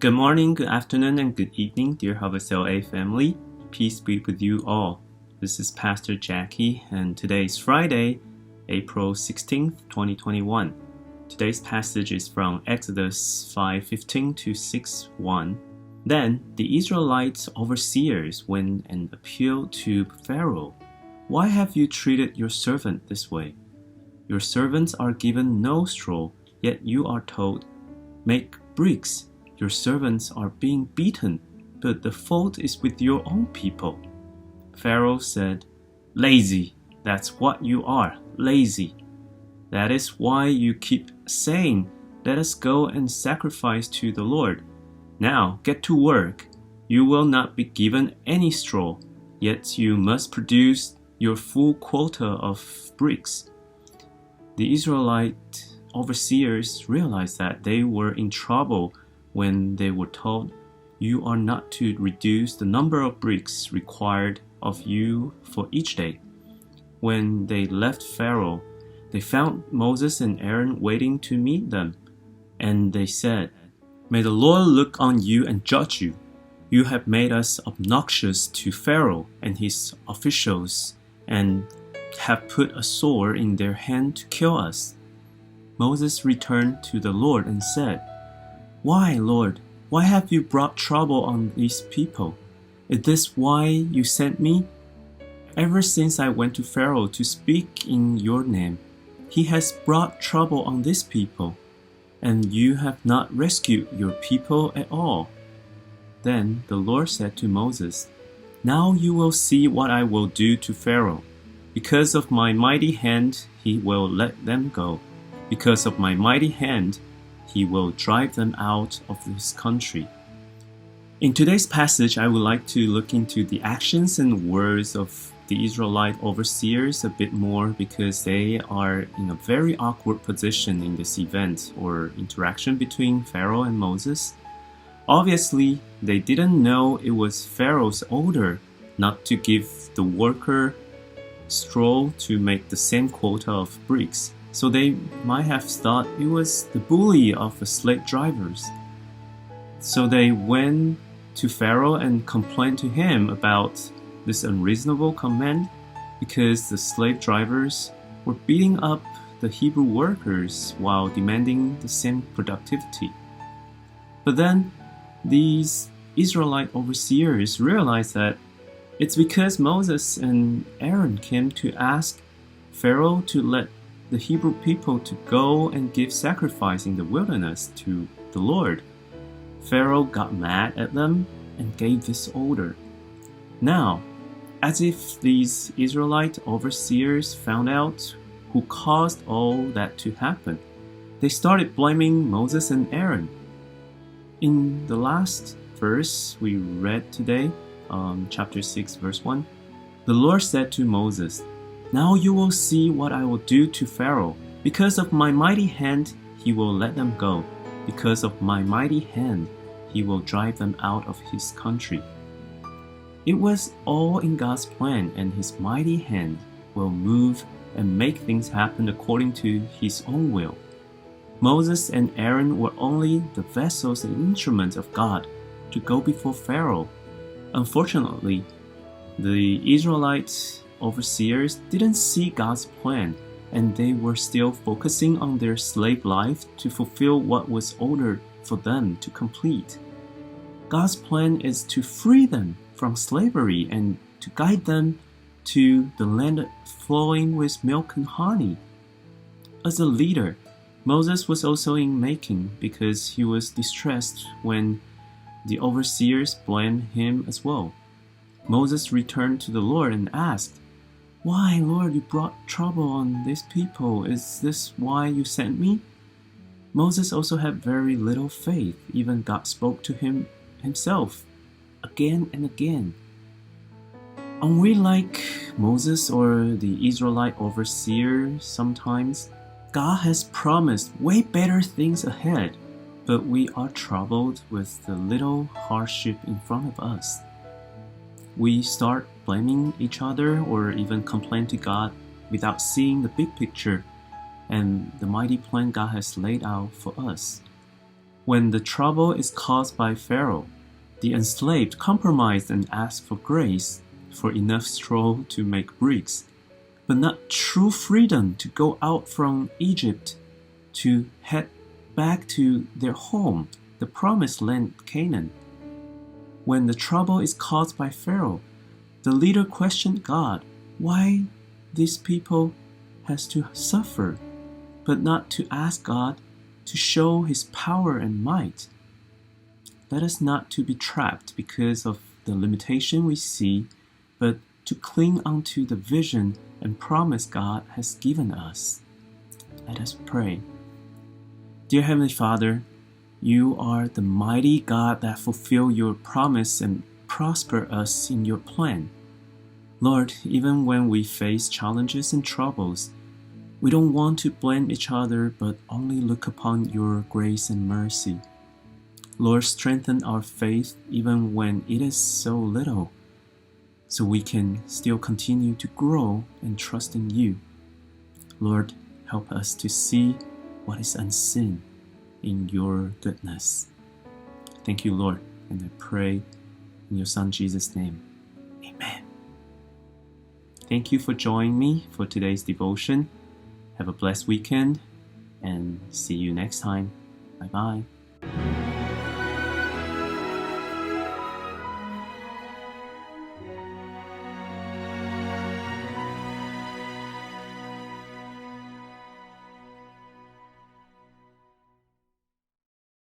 Good morning, good afternoon, and good evening, dear Harvest LA family. Peace be with you all. This is Pastor Jackie, and today is Friday, April 16th, 2021. Today's passage is from Exodus 5:15 to 6:1. Then the Israelite overseers went and appealed to Pharaoh. Why have you treated your servant this way? Your servants are given no straw, yet you are told, make bricks. Your servants are being beaten, but the fault is with your own people. Pharaoh said, Lazy, that's what you are, lazy. That is why you keep saying, let us go and sacrifice to the Lord. Now get to work. You will not be given any straw, yet you must produce your full quota of bricks. The Israelite overseers realized that they were in trouble when they were told, you are not to reduce the number of bricks required of you for each day. When they left Pharaoh, they found Moses and Aaron waiting to meet them, and they said, May the Lord look on you and judge you. You have made us obnoxious to Pharaoh and his officials, and have put a sword in their hand to kill us. Moses returned to the Lord and said, Why, Lord? Why have you brought trouble on these people? Is this why you sent me? Ever since I went to Pharaoh to speak in your name, he has brought trouble on this people, and you have not rescued your people at all. Then the Lord said to Moses, Now you will see what I will do to Pharaoh. Because of my mighty hand, he will let them go. Because of my mighty hand, he will drive them out of this country. In today's passage, I would like to look into the actions and words of the Israelite overseers a bit more because they are in a very awkward position in this event or interaction between Pharaoh and Moses. Obviously, they didn't know it was Pharaoh's order not to give the worker straw to make the same quota of bricks. So they might have thought it was the bully of the slave drivers. So they went to Pharaoh and complained to him about this unreasonable command because the slave drivers were beating up the Hebrew workers while demanding the same productivity. But then these Israelite overseers realized that it's because Moses and Aaron came to ask Pharaoh to let the Hebrew people to go and give sacrifice in the wilderness to the Lord. Pharaoh got mad at them and gave this order. Now, as if these Israelite overseers found out who caused all that to happen, they started blaming Moses and Aaron. In the last verse we read today, chapter 6, verse 1, the Lord said to Moses, Now you will see what I will do to Pharaoh. Because of my mighty hand, he will let them go. Because of my mighty hand, he will drive them out of his country. It was all in God's plan, and his mighty hand will move and make things happen according to his own will. Moses and Aaron were only the vessels and instruments of God to go before Pharaoh. Unfortunately, the Israelites overseers didn't see God's plan, and they were still focusing on their slave life to fulfill what was ordered for them to complete. God's plan is to free them from slavery and to guide them to the land flowing with milk and honey. As a leader, Moses was also in making because he was distressed when the overseers blamed him as well. Moses returned to the Lord and asked, Why, Lord, you brought trouble on these people? Is this why you sent me? Moses also had very little faith. Even God spoke to him himself again and again. Aren't we like Moses or the Israelite overseer sometimes? God has promised way better things ahead, but we are troubled with the little hardship in front of us. We start blaming each other or even complain to God without seeing the big picture and the mighty plan God has laid out for us. When the trouble is caused by Pharaoh, the enslaved compromised and asked for grace for enough straw to make bricks, but not true freedom to go out from Egypt to head back to their home, the promised land Canaan. When the trouble is caused by Pharaoh, the leader questioned God, why these people has to suffer, but not to ask God to show his power and might. Let us not to be trapped because of the limitation we see, but to cling onto the vision and promise God has given us. Let us pray. Dear Heavenly Father, you are the mighty God that fulfill your promise and prosper us in your plan. Lord, even when we face challenges and troubles, we don't want to blame each other, but only look upon your grace and mercy. Lord, strengthen our faith even when it is so little, so we can still continue to grow and trust in you. Lord, help us to see what is unseen in your goodness. Thank you, Lord, and I pray in your Son Jesus' name. Amen. Thank you for joining me for today's devotion. Have a blessed weekend and see you next time. Bye-bye.